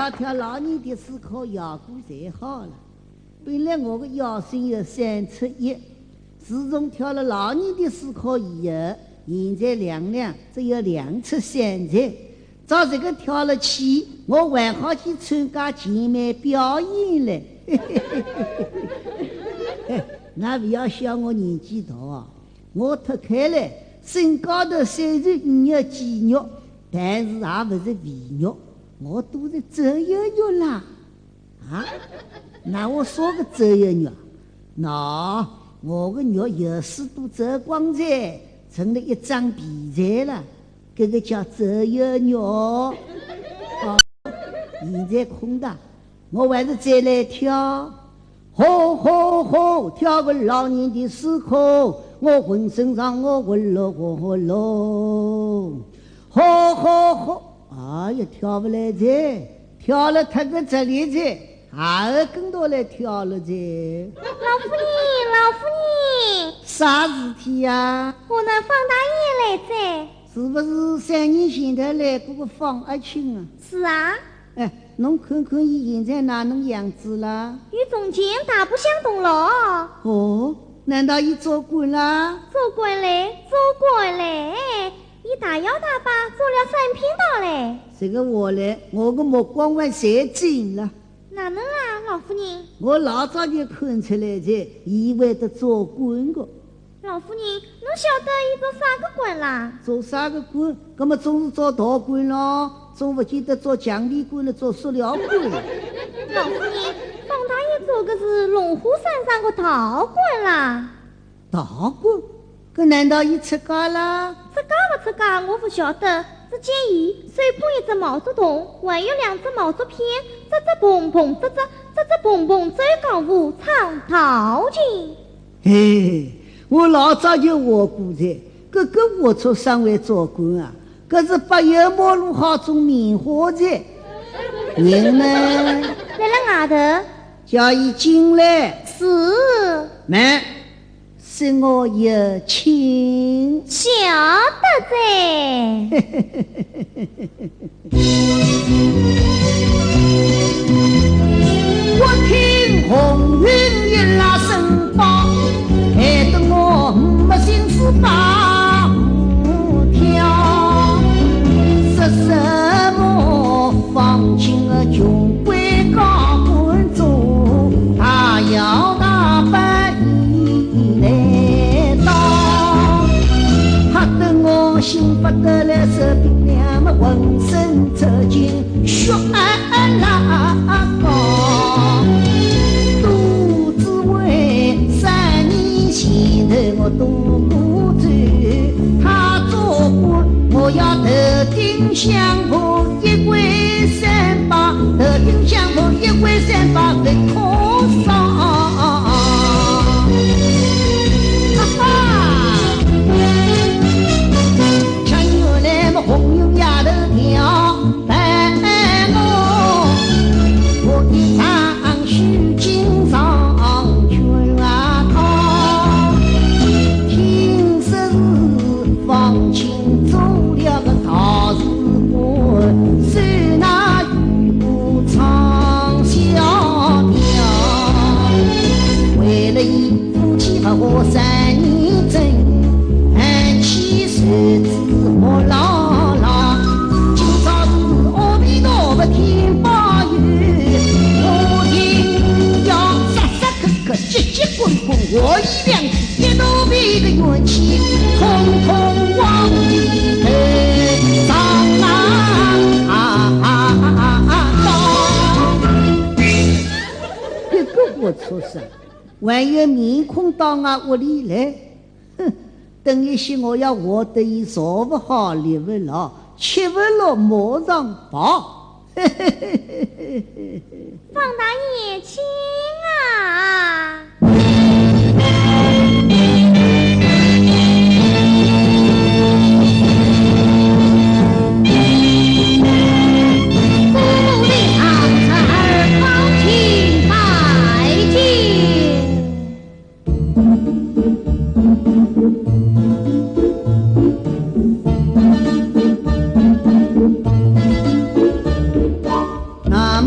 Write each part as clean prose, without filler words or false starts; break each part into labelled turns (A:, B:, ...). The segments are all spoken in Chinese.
A: 跳老年的思考腰骨才好了。本来我的腰身有3尺1，自从跳了老年的思考以后，现在量量只有2尺3才。照这个跳了起，我还好去参加健美表演了。那不要笑我年纪大啊！我脱开来，身高头虽然有肌肉，但是也不是肥肉，我都是走有肉啦。啊？那我说个走有肉，那我的肉有时都走光才，成了一张皮材了。这个叫走有肉。好，现在空的，我还是再来跳。吼吼吼，跳个老年的时候，我浑身上我混了活喽。吼吼吼，哎呀，跳不来噻，跳了他个这里噻，还跟到来跳了噻。
B: 老夫人，老夫人，
A: 啥事体呀？
B: 我那方大爷来噻。
A: 是不是3年前头来过个方阿庆啊？
B: 是啊。
A: 哎，侬看看伊现在哪能样子啦？
B: 与从前大不相同了。
A: 哦，难道伊做官啦？
B: 做官嘞，做官嘞，伊大摇大摆做了3品道嘞。
A: 这个话嘞，我的目光还太精了。
B: 哪能啊，老夫人？
A: 我老早就看出来噻，伊会得做官的。
B: 老夫人，侬晓得伊做啥个官啦？
A: 做啥个官？那么总是做大官咯，总不见得做奖励官了，做塑料官。
B: 老夫人，方大爷做的是龙虎山上的道官啦。
A: 道官？搿难道伊出家啦？
B: 出家不出家，我不晓得。只见伊手捧一只毛竹筒，还有2只毛竹片，吱吱砰砰，吱吱砰砰，走江湖唱淘金。
A: 嘿。我老早就话过噻，搿个龌龊上会做官啊！搿是柏油马路好种棉花噻。人呢？
B: 在了外头。
A: 叫伊进来。
B: 是。
A: 慢，是我有请。
B: 晓得噻。
A: 我听红云一拉声报。害得我没心思把舞跳，说什么放弃了穷归高官做，他要打扮衣来到，吓得我心不得了，手冰凉么浑身抽筋，血拉高。前头我多过走，他做官，我要头顶香火一归3把，头顶香火一归3把被靠上。像原来么红油丫头跳，伴我一场虚惊上圈啊套。放晴做了个陶瓷官，虽那玉骨长萧条，为了伊夫妻不和3年整，喊起手指我姥姥，今朝是阿弥陀佛天保佑，我听要杀杀磕磕结结棍棍，我一两一肚皮的元气，通通往里头上这个我出生，还有面孔到我屋里来，哼！等一些我要活得伊坐不好，立不牢，吃不落，马上跑。
B: 方大爷，请啊！
A: 那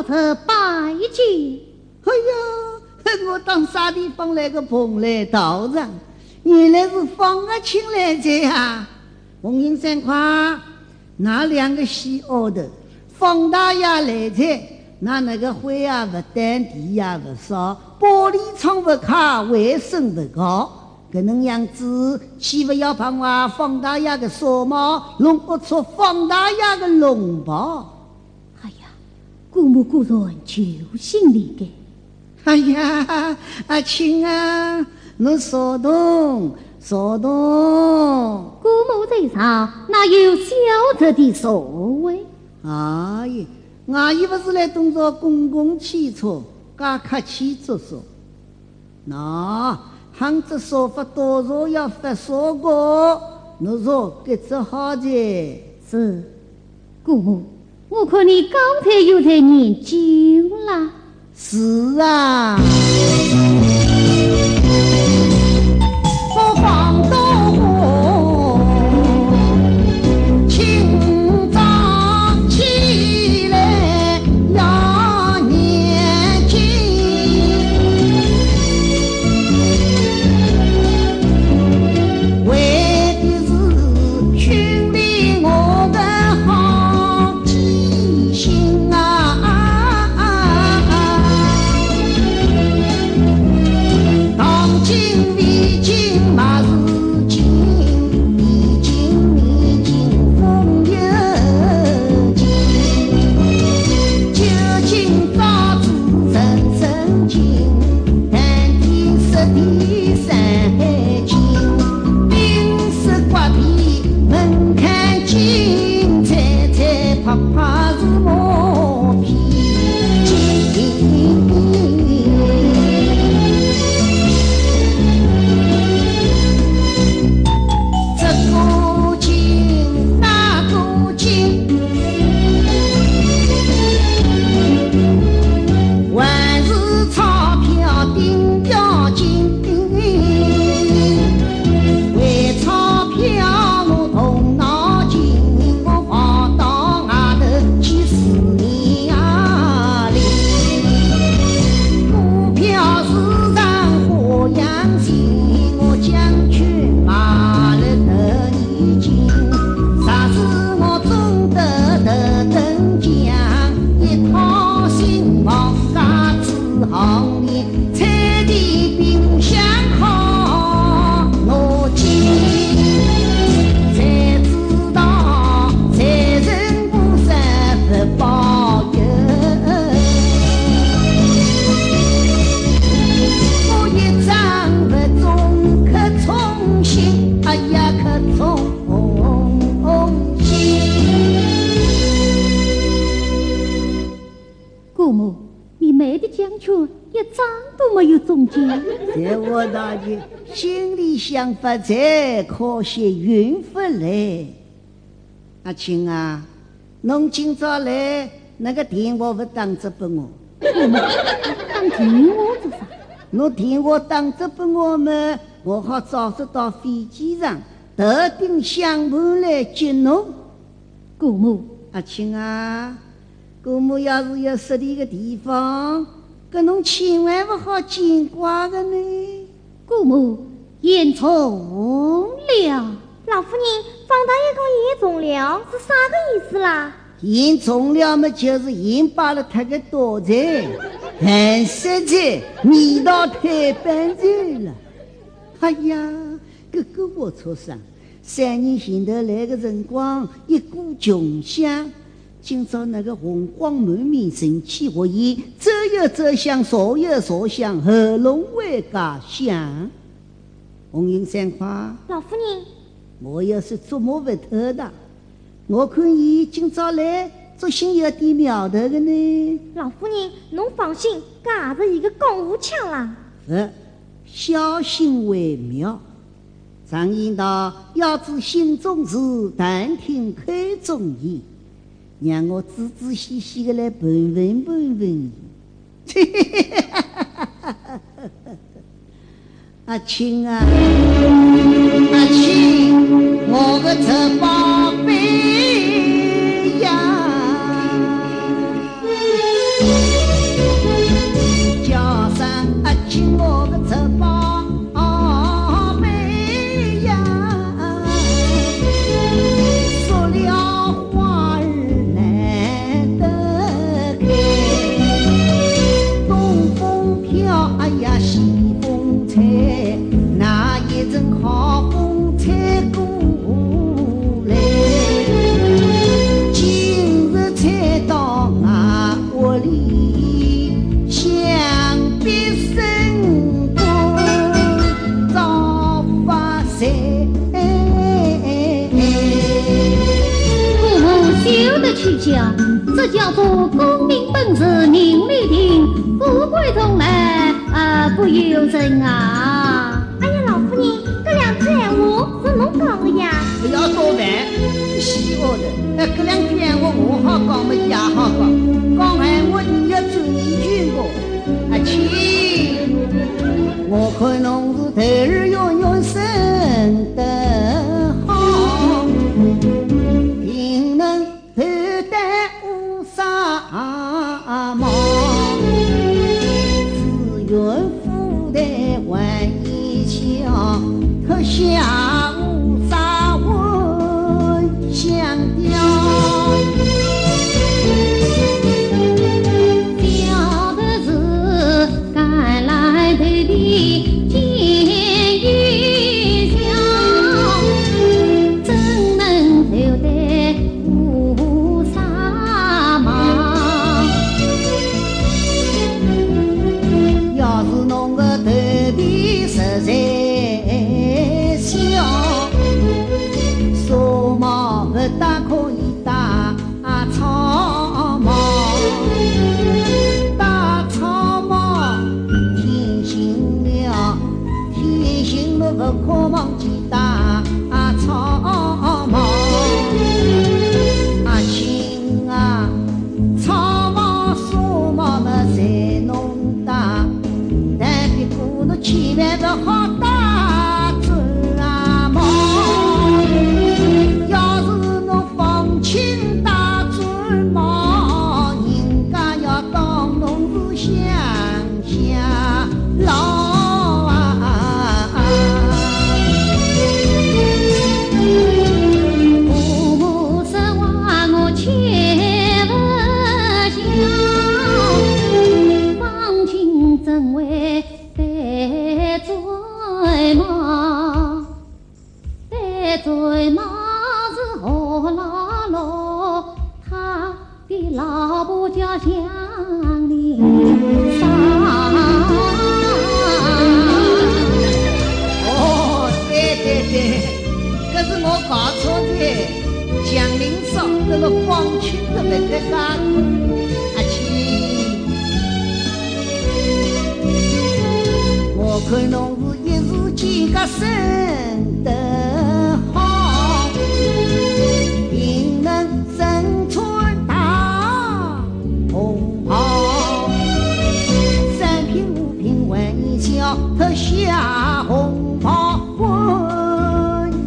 B: 老者拜见。
A: 哎呀，我当啥地方来个蓬莱道长？原来是方阿庆来着呀！红云三块，那两个细奥的，方大爷来着，那个灰啊不淡，地呀不少，玻璃窗不开，卫生不高。搿能样子，岂不要把我方大爷的纱帽弄不出方大爷的龙袍？
B: 哎呀，姑母果然求心理的。
A: 哎呀，阿青啊，侬稍动，稍动。
B: 姑母在上，哪有小者的所谓？
A: 哎呀，我以为是来动作公共汽车，加客气做说。那杭州说法多少要发说过，侬说搿只好的。
B: 是，姑母，我看你刚才又在念经了。
A: 是啊，不放刀火，清早起来要念经，为的是训练我的好记性啊。在我大姐心里想发财，可惜运不来。阿青啊，侬今朝来那个电话不打着给我？
B: 打电话做啥？
A: 侬电话打着给我嘛，我好早日到飞机上特定相伴来接侬。
B: 姑母，
A: 阿青啊，姑母要是有实地的地方，搿侬千万不好见怪的呢。
B: 姑母，言重了。老夫人，方大爷讲言重了是啥个意思啦？
A: 言重了嘛，就是言罢了他个多财，很实在，味道太板正了。哎呀，搿个我错上3年前头来个辰光，一股穷乡。今朝那个红光满面，神气活现，走有走向，坐有坐向，合拢为家乡。红云三块，
B: 老夫人，
A: 我要是琢磨不透的，我看伊今朝来，作性有点苗头的呢。
B: 老夫人，侬放心，搿也是一个公务腔啦。
A: 小心为妙。常言道，要知心中事，但听口中言。让我仔仔细细的来盘问盘问。阿青啊，阿青，我个臭宝贝呀！
C: 这叫做功名本事人力定，富贵从来不由人啊！
B: 哎呀，老夫人，这两句闲话是侬讲的呀？
A: 不要多烦，西欧的，这两句闲话我好讲么也好讲，讲闲话你要尊敬我，亲，我看侬是头儿永远生得好，并能头戴乌纱帽，只愿富戴万一笑，可下乌纱闻香调。
C: 小的是赶来头的见玉香，怎能头戴乌纱帽？
A: 要是侬个头皮实在小，纱帽不大可以戴草帽，戴草帽提醒了，提醒了不可忘记戴草帽。亲啊，草帽纱帽么侪侬戴，但别过侬千万不好戴准帽。要是侬放轻戴准帽，人家要当侬是乡下佬
C: 父母说话我切不想，放轻怎会戴嘴帽？戴嘴帽是何老罗，他的老婆叫祥林桑。
A: 哦，对，可是我搞错的，江陵上这个放轻的不得干，亲，我看侬是一时间个生得好，并能身穿大红袍，三品五品万一笑，特下红袍闻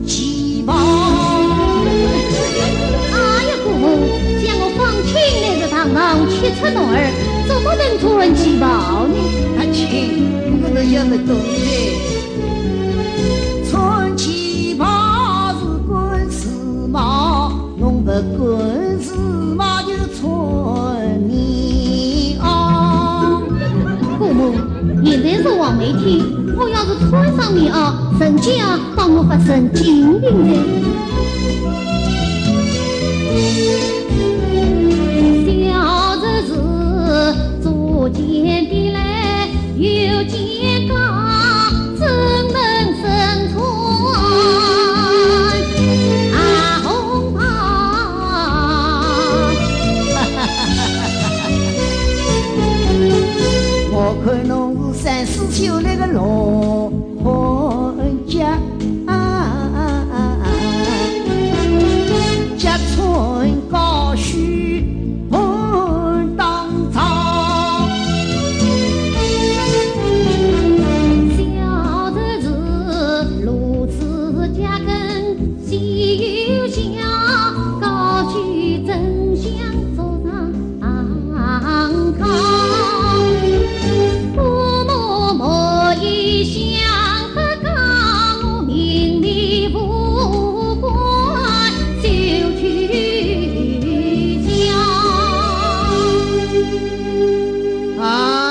A: 旗袍。
C: 哎呀，姑母，将我放轻来着堂堂七尺女儿，怎么能穿旗袍呢？
A: 亲，我都要不懂的。穿旗袍是管事帽，侬不管事帽就穿棉袄。
C: 姑母，现在是黄梅天，我要是穿上棉袄，人家当我发神经病的。小日子做奸的来，有奸刚，怎能生存？红袍。
A: 我看侬是34秋来个老汉家，家村高须盘当朝。
C: 小日子如此家根细有香，高举真香坐上炕。父母莫一想，可讲我名利不管，就去想。
A: 哎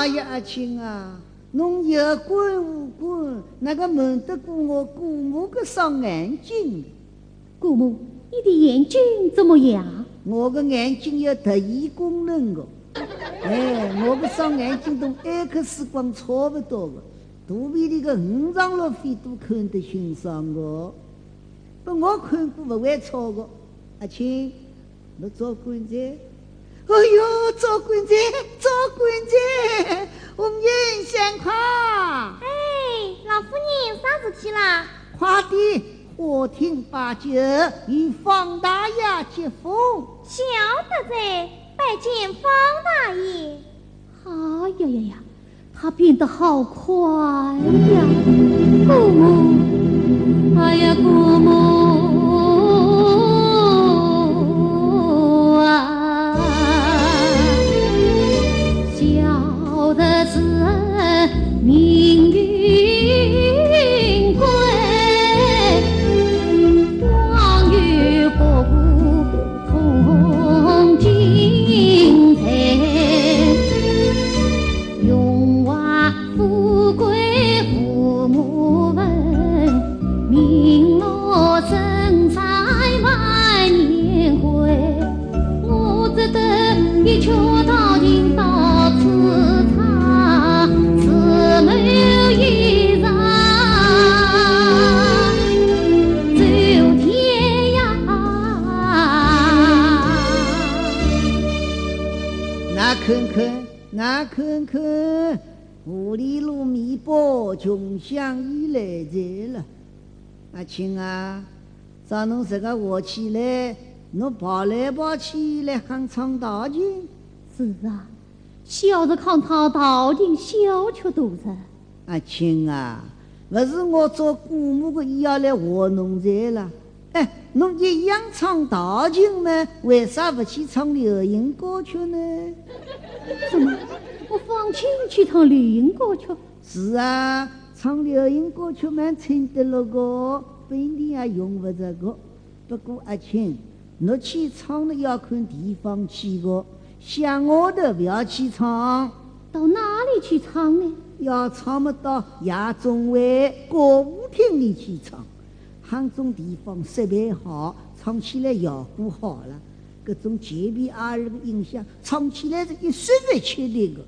A: 呀，阿亲啊，侬有管无管，那个瞒得过我姑母个双眼睛？
C: 姑母，你的眼睛怎么样？
A: 我个眼睛有特异功能的，我个双眼睛同 X 光差不多的，肚皮里个5脏六腑都看得清爽的。不，我看过不会错的。阿亲，侬做棺材，哎呦，赵官姐，赵官姐，红颜相快！
B: 哎，老夫人啥事体啦？
A: 快点，花厅摆酒与方大爷接风。
B: 晓得在，拜见方大爷。
C: 哎呀呀呀，他变得好快呀！姑母，哎呀，姑母。晓得是命运贵，望与伯父同进财，荣华富贵父母问，名落生财万年回。我只得一曲道尽到此场，慈母一人走天涯。
A: 那看看，五里路米包穷乡已来在了。阿亲啊，找侬这个活起来，侬跑来跑去来喊唱大琴。
C: 是啊，小的看他道尽小吃肚子。
A: 阿亲啊，不是我做姑母的要来活侬在了。哎，侬一样唱大琴吗？为啥不去唱流行歌曲呢？
C: 什么？我放亲去唱流行歌曲？
A: 是啊，唱流行歌曲蛮听得了个，不一定也用不着个。不过阿亲，侬去唱了要看地方去个，乡下头不要去唱。
C: 到哪里去唱呢？
A: 要唱么到夜总会歌舞厅里去唱。杭州地方设备好，唱起来效果好了。各种街边阿儿的音响，唱起来是一说不确定的。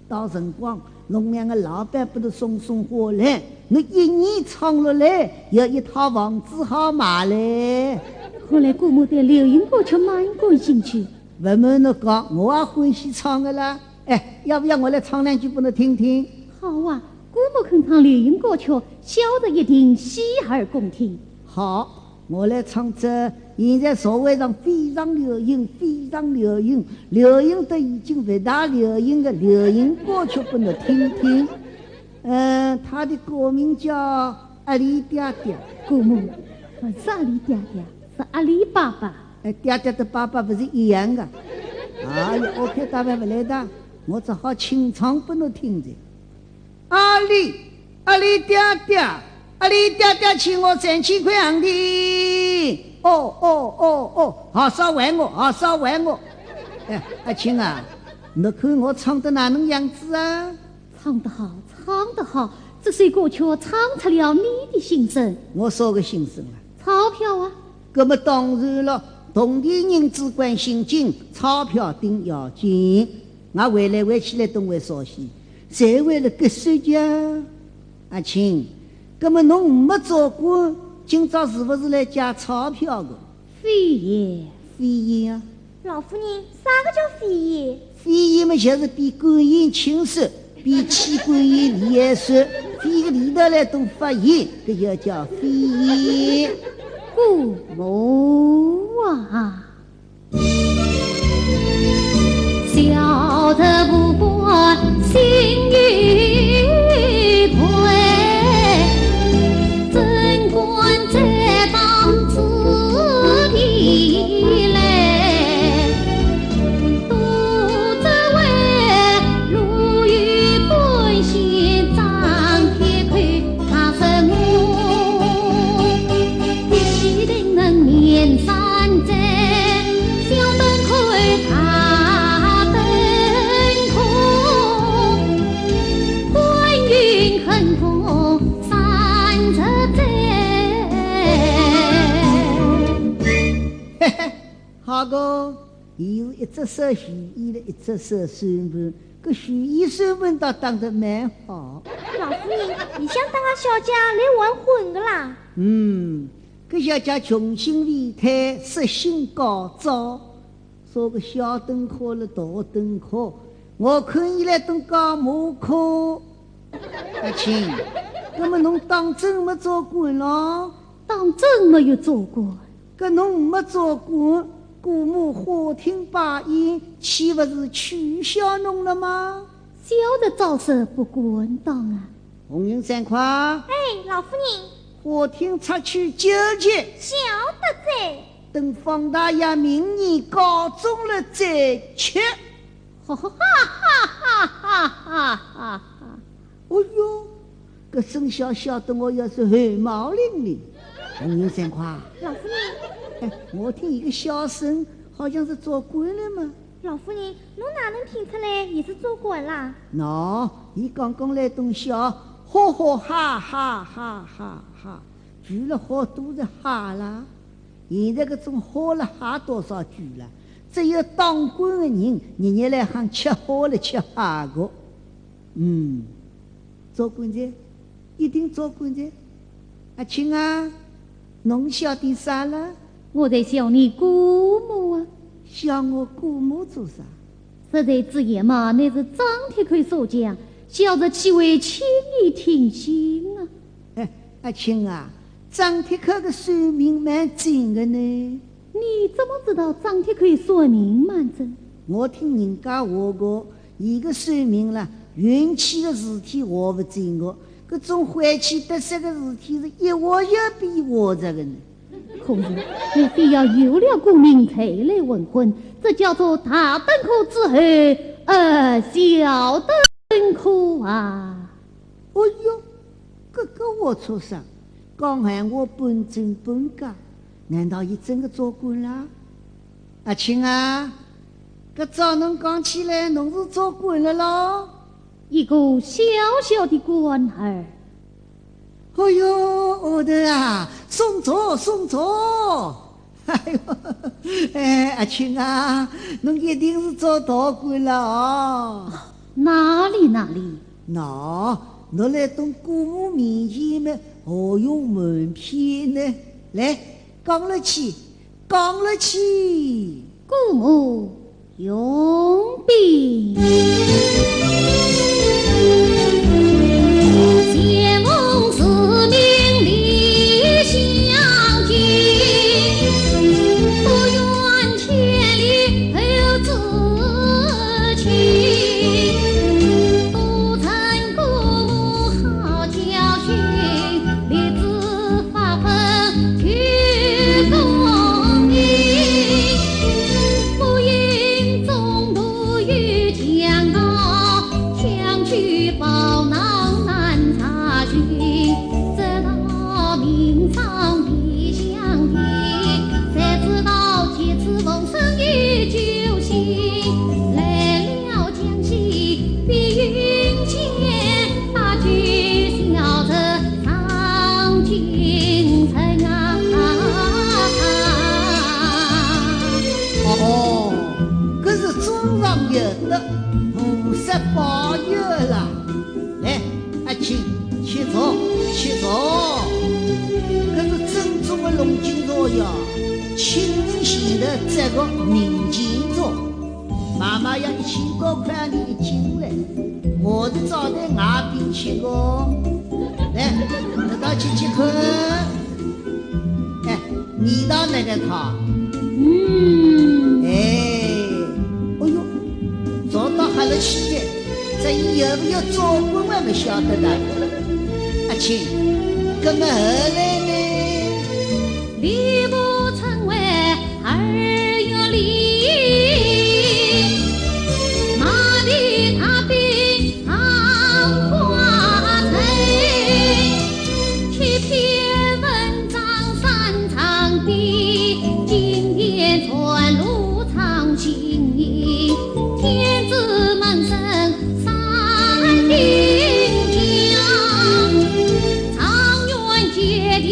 A: 到辰光，侬两个老板不得送货来，侬一年唱落来，有一套房子好买嘞。
C: 看来姑母对流行歌曲蛮感兴趣。
A: 不瞒侬讲，我也欢喜唱的啦。哎，要不要我来唱两句给侬听听？
C: 好啊，姑母肯唱流行歌曲，小的一定洗耳恭听。
A: 好，我来唱这现在社会上非常流行、非常流行、流行的已经不大流行的流行歌曲给侬听听。它的歌名叫《阿里爹爹》。
C: 姑母，不是阿里爹爹，是阿里爸爸。
A: 爹爹的爸爸不是一样的。哎呀，OK，大白不来的，我只好清唱给侬听着。阿里爹爹，阿里爹爹请我3000块洋钿。好少还我，好少还我。哎，阿亲啊，侬看我唱的哪能样子啊？
C: 唱得好，唱得好，这首歌曲唱出了你的心声。
A: 我说个心声啊，
C: 钞票啊。
A: 那么当然了，同地人只管心情，钞票顶要紧。我回来回去来东为绍兴，才为了个手家。阿亲，那么侬没做过，今朝是不是来借钞票的？
C: 非也，
A: 非也啊！
B: 老夫人，啥个叫非也？
A: 非也嘛，就是比观音轻手，比起观音厉害手，非个里头来都发现，这就叫非也。
C: 姑母啊，小的不过心欲退，怎管这当此地来，独自为如玉本心张铁口，他是我必须得能面山寨，小灯开他灯空，观云很痛三十载。
A: 嘿嘿，好个，伊是一只手许愿的，一只手算盘，搿许愿算盘倒打得蛮好。
B: 老夫人，你想当个小姐来玩混的啦？
A: 搿小姐穷心未退，色心高招，说个小灯科了大灯科，我看伊来等搞马科。阿亲，那么侬当真没做官咯？
C: 当真没有做官。
A: 搿侬没做官，姑母花厅摆宴，岂不是取笑侬了吗？
C: 晓得招手不管当啊！
A: 红云3块，
B: 哎，老夫人，
A: 花厅出去纠结，
B: 晓得在。
A: 等方大爷明年高中了再吃。
C: 哈哈哈哈哈哈哈！
A: 哦哟，搿声小小的我要是汗毛淋漓。红云3块，
B: 老夫人，
A: 哎，我听一个小声，好像是做官了嘛。
B: 老夫人，侬哪能听出来伊是做官啦？
A: 喏，伊刚刚来东笑，哈哈哈哈哈哈哈，聚了好多的哈啦。现在搿种哈了哈多少聚了？只有当官的人日日来喊吃哈了吃哈个。做官的，一定做官的。阿亲啊，侬晓得啥了？
C: 我在笑你姑母啊！
A: 笑我姑母做啥？
C: 实在之言嘛，乃是张铁奎所讲，小日岂为轻易听信啊！
A: 哎，阿亲啊，张铁克的算命蛮准的呢。
C: 你怎么知道张铁奎算命蛮准？
A: 我听人家话过，伊个算命啦，运气的事体画不准个，搿种晦气得失的事体是一画一比画着的呢。
C: 可是我非要有了功名才来问婚，这叫做大登科之后，小登科啊！
A: 哦哟，搿个龌龊啥？刚喊我本真本假，难道伊真的做官啦？阿亲啊，搿照侬讲起来，侬是做官了咯？
C: 一个小小的官儿。
A: 哎哟，后头啊，送走送走！哎呦，哎，阿亲啊，侬一定是做大官了哦。
C: 哪里？
A: 喏，侬来到姑母面前嘛，何用瞒骗呢？来，讲了去，讲了去。
C: 姑母用兵。谢梦自命理相近，不愿千里后自亲。都曾姑母好教训，立志发奋去功名。不因中途遇强盗，强取宝囊难查询。直到明朝必相听，才知道几次逢生与救星。来了江西碧云间，大举小车上京城啊！
A: 哦，搿是中上有德，菩萨保佑啦！来，阿亲，吃茶，吃茶。搿是正宗的龙井茶哟，亲人前头这个明镜茶，妈妈要1000多块钿一斤来，我是招待外宾吃个。来，得到吃看。哎，味道那个好。哎，哦哟，找到哈了起来，这伊有没有做官我不晓得的。阿亲，搿么后来呢？
C: 礼不成为二月里，马的他比唐花翠，七篇文章三场的，今天传入长信营，天子门生三定江，长远接地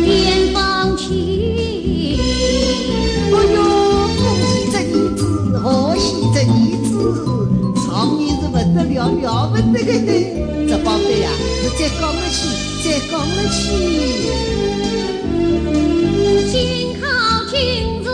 C: 边防起。
A: 哎哟，恭喜这儿子，贺喜这儿子，常年是不得了，了不得个的。这宝贝呀，你再讲了去，再讲了去。
C: 紧靠今日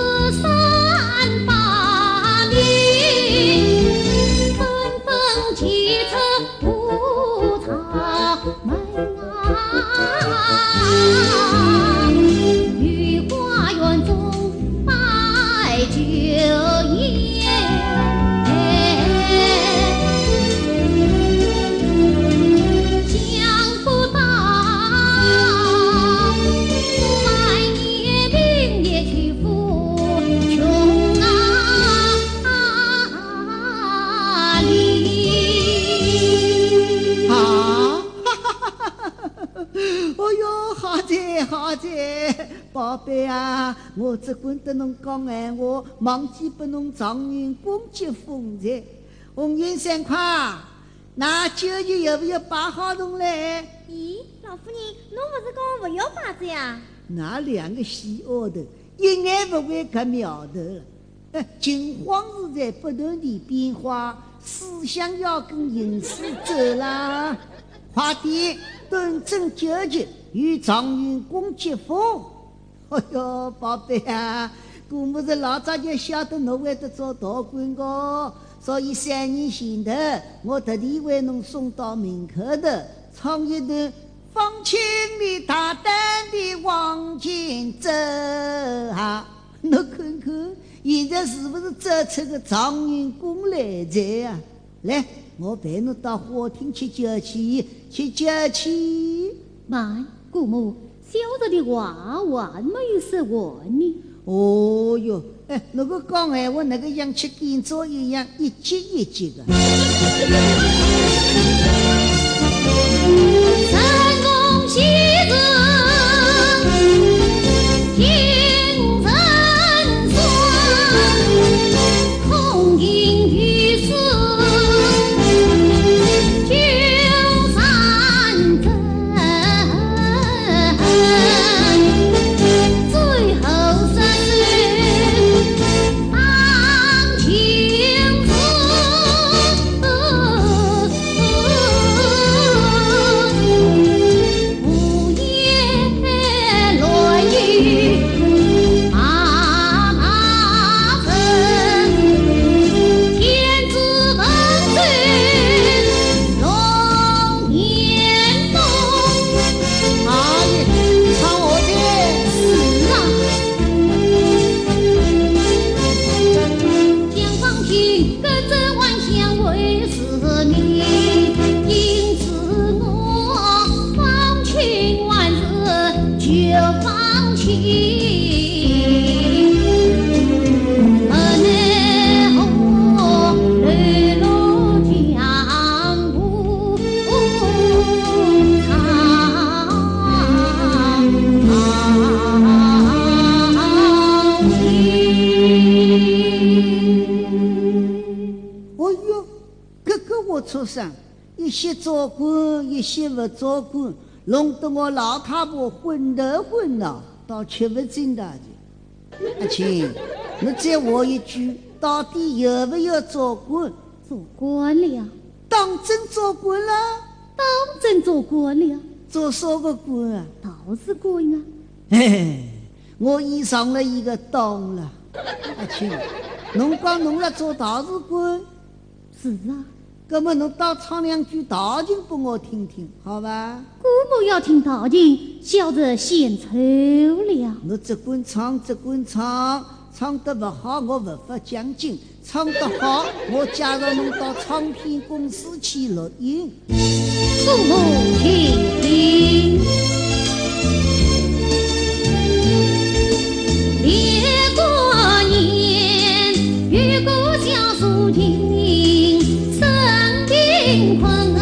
A: 宝贝啊，我只管得侬讲闲话，忘记拨侬状元公爵封才。红颜三块，那酒席要不要摆好侬嘞？
B: 咦，老夫人，侬不是讲不要摆子呀？
A: 那两个死丫头，一眼不会看苗头了。惊慌是在不断地变化，思想要跟形势走啦。快点端正酒席，与状元公接风。哎哟，宝贝啊，姑母是老早就晓得侬会得做大官个，所以3年前头，我特地为侬送到门口头，唱一段放轻你大胆地往前走啊！侬看看，现在是不是走出个状元公来在啊？来，我陪侬到花厅去酒气，去酒气。
C: 慢，姑母，小的的话还没有说完呢。
A: 哦哟，那个讲闲话，那个像吃点枣一样，一节一节的。
C: 神龙戏子听人说，空吟玉丝九三针，最后三句当情书。无言乱语妈妈分，天子问罪龙年冬。
A: 阿姨，唱我的。
C: 是啊，江方去跟着万象为是你，因此我放情万日就放弃。奈何泪落江湖
A: 哦哟，这个我出生，一些做官，一些不做官，弄得我老太婆昏头昏脑，倒吃不进大去。阿青，你再问一句，到底要不要做官？
C: 做官了，
A: 当真做官了？
C: 当真做官了，
A: 做啥个官啊？
C: 倒是官啊。
A: 嘿嘿，我已上了一个当了。阿青，侬讲侬要做大事官，
C: 是啊，
A: 那么侬倒唱两句大情给我听听，好吧？
C: 姑母要听大情，小子献丑了。
A: 侬只管唱，只管唱，唱得不好我不发奖金，唱得好我介绍侬到唱片公司去录音。
C: 姑母请听，列过年，越过小树亭，生病困，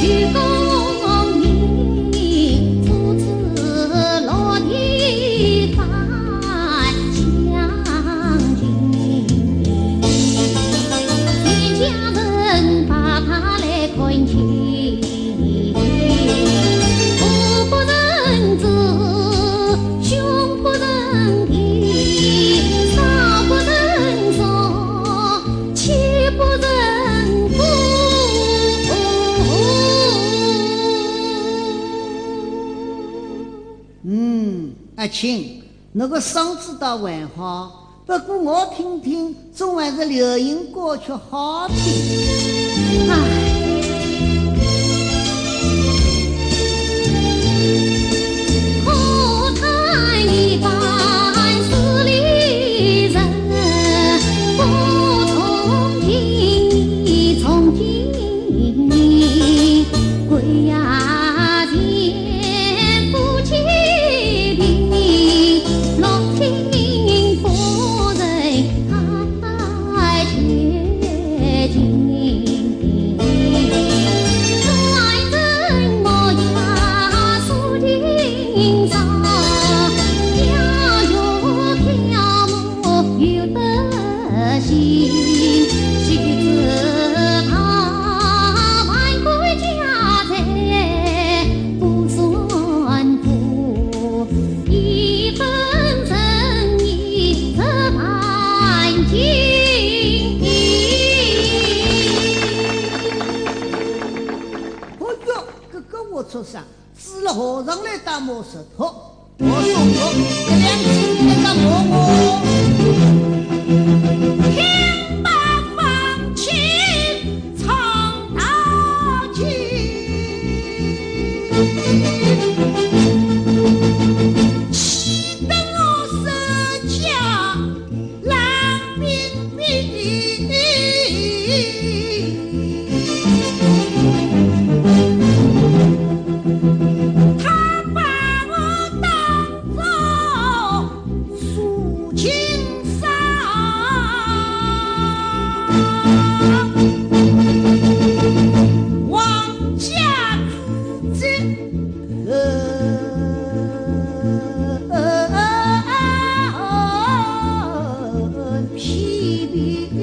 C: 鞠躬明，初次落地返乡亲，全家人把他来看齐。父不认子，兄不认弟，嫂不认嫂，妻不认夫。
A: 阿青，那个嗓子倒还好，不过我听听，总还是流行歌曲好听。
C: 唉，可叹一般势利人，不从今你从今你归呀见夫妻定，落听夫人太绝情。
A: 出声，死了和尚来打磨石头。我说我这两只那个我
C: 听罢放弃唱大曲，气得我身家冷冰冰。他把我当作苏青山，王家之
A: 皮皮。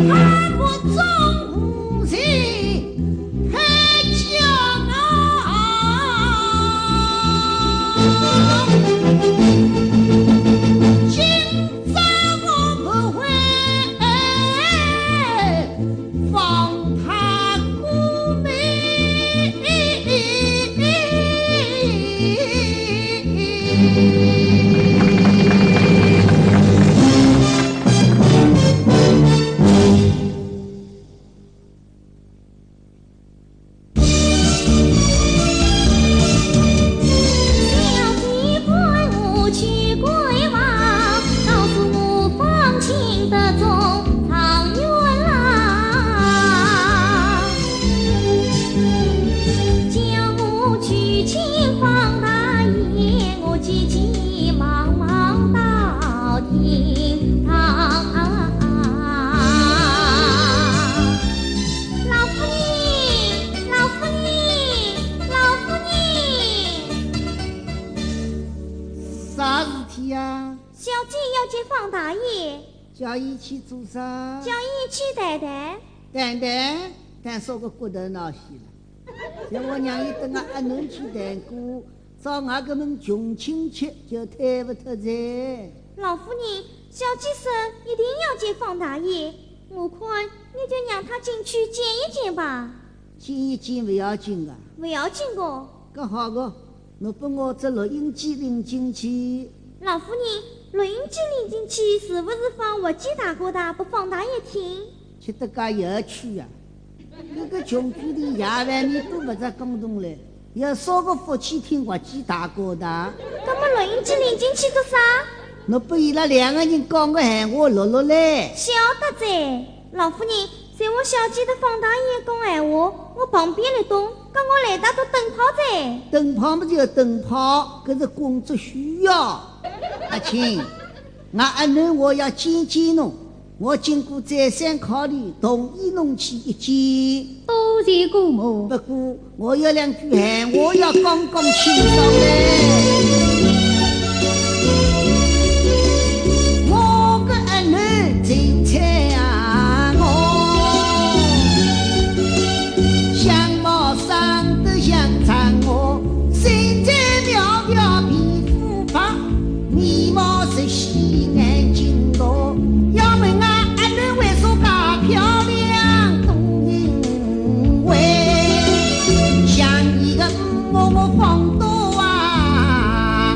C: 他不忠无人太骄傲，今朝我不会放他过门。小弟怪我去归王，告诉我放情的中常元郎，叫我去请方大爷，我急急忙忙到厅堂。老夫人，老夫人，老夫人。
A: 啥事体呀？
B: 小姐要见方大爷，
A: 叫伊去做啥？
B: 叫伊去谈谈。
A: 谈烧个骨头闹死了。叫我让伊等我阿囡去谈过，找外个门穷亲戚就推不脱在。
B: 老夫人，小姐说一定要见方大爷，我看你就让他进去见一见吧。
A: 见一见不要紧个，
B: 不要紧的。
A: 搿好个，侬把我这录音机领进去。
B: 老夫人，录音机领进去是不是放滑稽大哥大给方大爷听？
A: 吃得介有趣呀！搿个穷鬼里夜饭面都不着公动来，要烧个福气听滑稽大哥大。
B: 那么录音机领进去做啥？
A: 侬把伊拉两个人讲个闲话录落来。
B: 晓得在。老夫人，在我小姐的方大爷讲闲话，我旁边来动，跟我来打都灯泡在。
A: 灯泡嘛就灯泡，搿是工作需要。阿青，我阿囡我要见见侬，我经过再三考虑，同意侬去一见。
C: 多谢姑母。
A: 不过我有两句闲话要讲讲清爽嘞。我个阿囡最睬啊我，相貌长得像嫦娥，身材苗条皮肤白，面貌是细眼睛大。要问啊阿囡为啥介漂亮？都因为像一个我放多啊。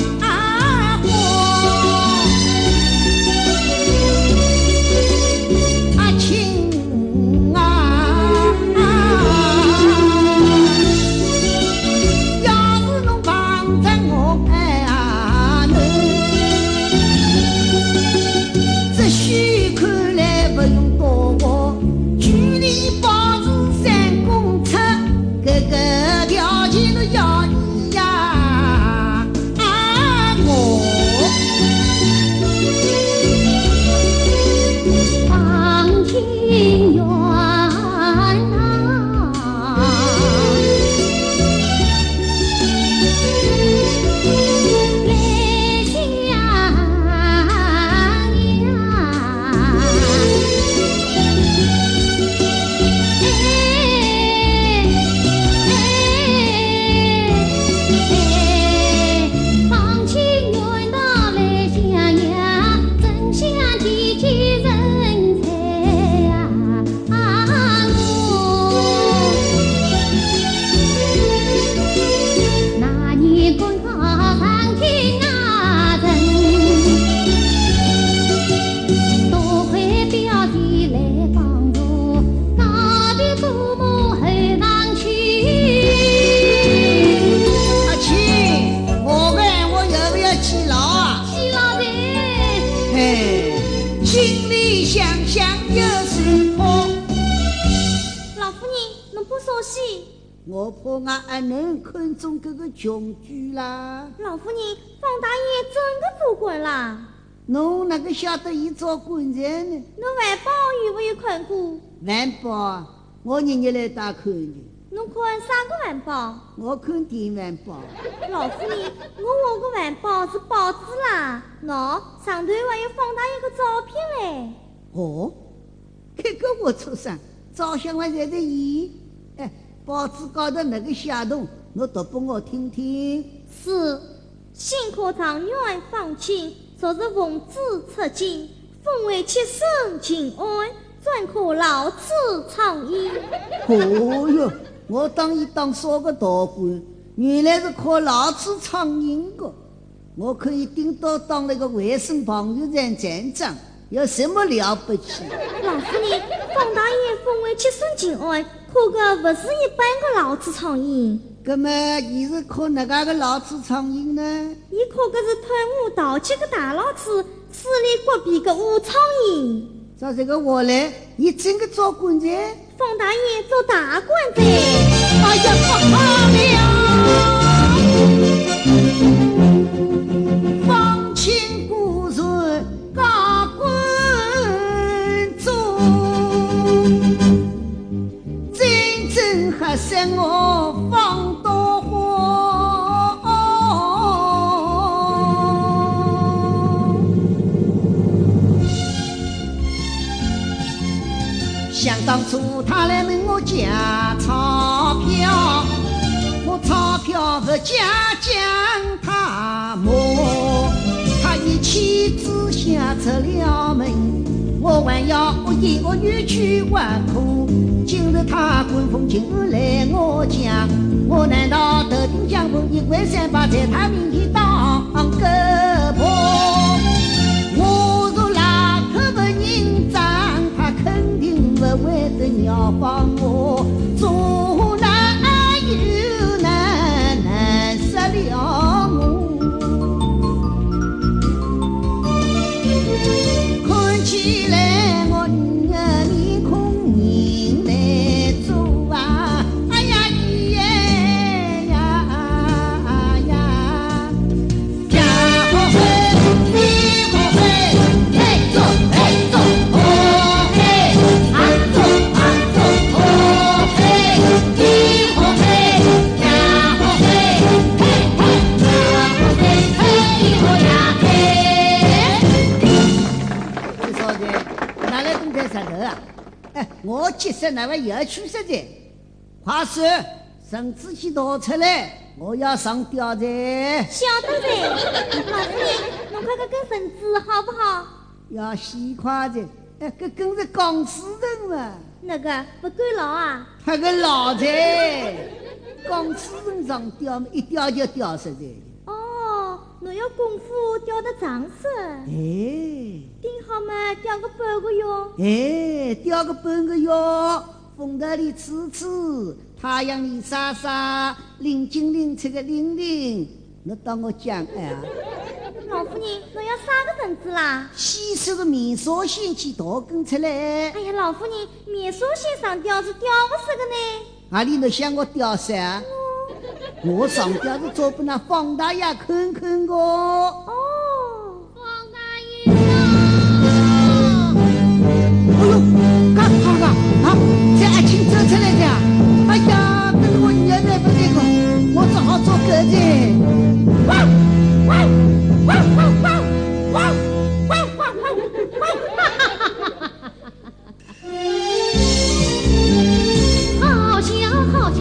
A: 我怕我还能看中这个穷举啦。
B: 老夫人，方大爷真的做官啦？
A: 侬哪个晓得伊做官人呢？
B: 侬晚报有没有看过？
A: 晚报，我日日来打看的。
B: 侬看啥个晚报？
A: 我看电晚报。
B: 老夫人，我个晚报是报纸啦，喏，上头还有方大爷个照片嘞。
A: 哦，这个我出生，照相还在伊。哎，报纸高头那个写动，侬读拨我听听。
B: 是，新科长愿放亲，昨日奉旨出京，封为七省请安，专科老子倡议。
A: 哦哟，我当伊当啥个大官，原来是靠老子苍蝇的。我可以顶多当那个卫生防御站站长，有什么了不起？
B: 老夫人，方大爷封为七省请安，可个不是一般的老子苍蝇。
A: 那么，伊是靠哪个个老子苍蝇呢？
B: 伊可个是贪污盗窃的大老子，势力国比的无苍蝇。
A: 照这个话来，伊真个做官人？
B: 方大爷做大官的。
A: 哎呀，不好了！放亲故人高官中，真正吓死我方多花。想当初他来问我借钞票，我钞票不借将他没，他一气之下出了门，我还要一个月去还苦。今日他官封请来我家，我难道头顶将风一块三把在他面前当个婆？我若拉头不认账，他肯定不会得鸟帮我，做难又难死了我。看起来我面孔人来做啊，哎呀咿呀呀呀，家伙会，你伙会，嘿做嘿做，哦嘿，俺做俺做，哦嘿，你伙会，家伙会，嘿嘿，家伙会，嘿咿咿呀嘿。你说的哪来动在石头啊？哎，我结识那位有趣实在，快说，绳子去拿出来，我要上吊噻。
B: 晓得噻，老夫人，侬看看根绳子好不好？
A: 要细快噻，哎，这跟是钢丝绳嘛，
B: 那个不够牢啊。
A: 他个老噻，钢丝绳上吊嘛，一吊就吊死噻。
B: 哦，侬要功夫吊得长些，
A: 哎
B: 顶好嘛，吊个半个月。
A: 哎，吊个半个月，风头里吹吹，太阳里晒晒，领巾领出个领领，侬当我讲哎啊？
B: 老夫人，侬要啥个绳子啦？
A: 细手个棉纱线去倒根出来，
B: 哎呀，老夫人，棉纱线上吊是吊不死的呢。
A: 哪里侬想我吊死啊？我上吊是做给那方大爷看看个。
B: 哦，
C: 方大爷啊！
A: 哎呦，干啥个啊？这阿青走出来的啊！哎呀，这个我女儿不这个，我只好做狗子。汪汪汪汪汪汪汪汪
C: 好笑好笑，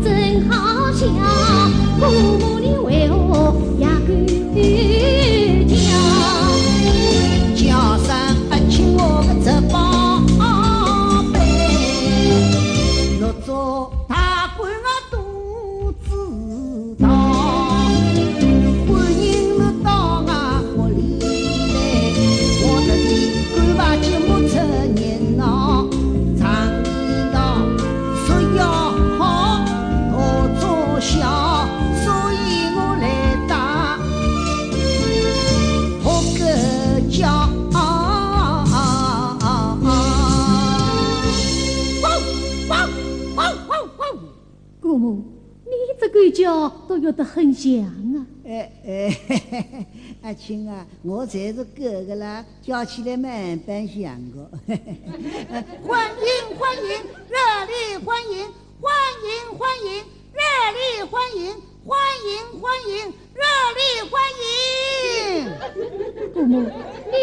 C: 真好笑，父母你为何也敢叫？
A: 叫声阿青我个这宝贝，若
C: 姑母，你这个家都有得很像啊。
A: 阿青啊，我才是哥哥啦，叫起来蛮般像个。欢迎欢迎，热烈欢迎，欢迎欢迎，热烈欢迎，欢迎欢迎，热烈欢迎。
C: 姑母，你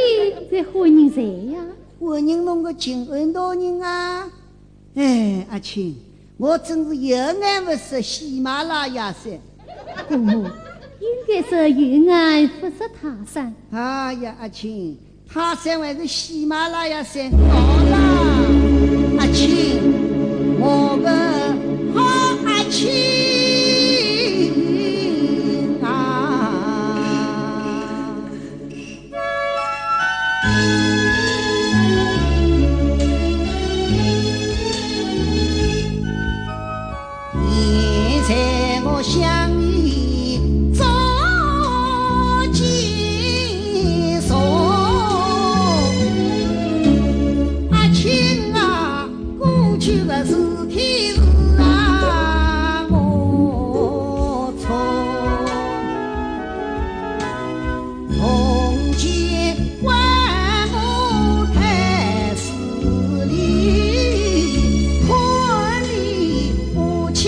C: 在欢迎谁呀？
A: 欢迎侬个亲恩大人啊！哎，阿青，我真是有眼不识喜马拉雅山。
C: 姑母，应该是云安不识他山。
A: 哎呀，阿青，他山还是喜马拉雅山高啦！阿青，我们好阿青现在我想你早结束，阿青啊，过去的事体是啊我错，从前还我太势利，困里不起。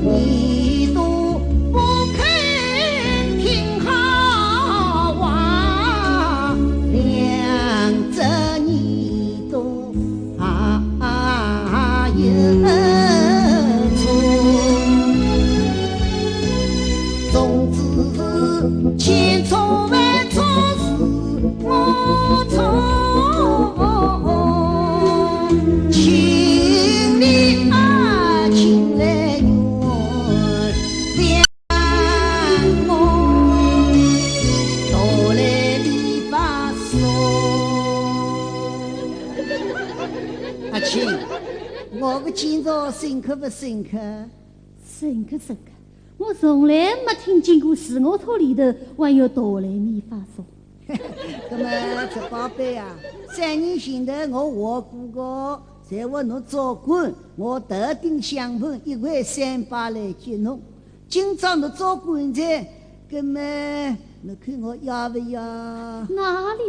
A: 你都不肯听好话，两者你都有错。总之千错万错是我错，请你啊，请来。阿青，我个今朝深刻不深刻？
C: 深刻深刻，我从来没听见过四我错里头还有哆来咪发嗦。
A: 那么这宝贝啊，3年前头我话过个，在我侬早管，我特定相份1块300来接侬。今朝侬早管在，那么侬看我要不要？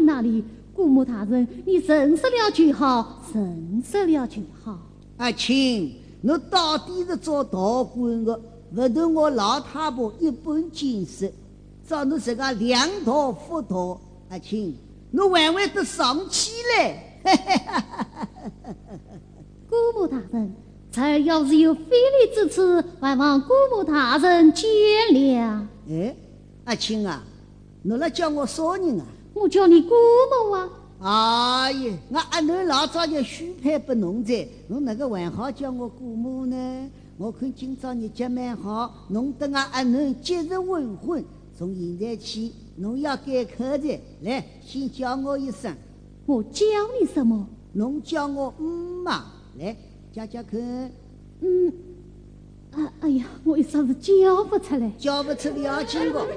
C: 哪里？姑母大人，你认识了就好，认识了就好。
A: 阿青，侬到底是做道观的，不图我老太婆一本见识，找侬这个两道佛道。阿青，侬还会得生气嘞？
C: 姑母大人，这儿要是有非礼之处，还望姑母大人见谅。
A: 哎，阿青啊，侬来叫我啥人啊？
C: 我叫你姑母啊！
A: 哎呀，我阿囡老早就许配给侬在，侬哪个还好叫我姑母呢？我看今朝日节蛮好，侬跟我阿囡即日完婚，从现在起侬要改口的，来先叫我一声。
C: 我叫你什么？
A: 侬叫我嘛，来讲看。
C: 哎呀，我一时是叫不出来。
A: 叫不出要紧个，头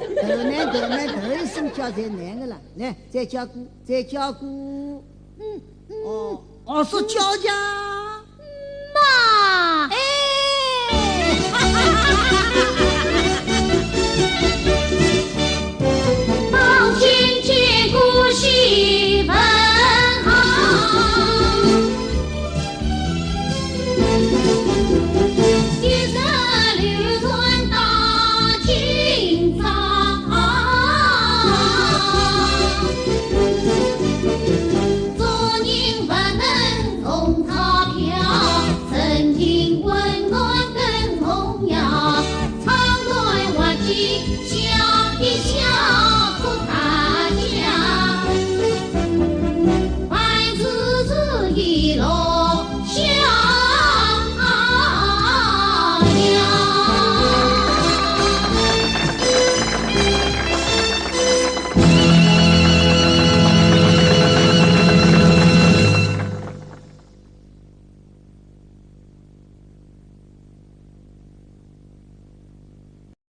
A: 一声叫才难个了。来，再叫姑。说叫家。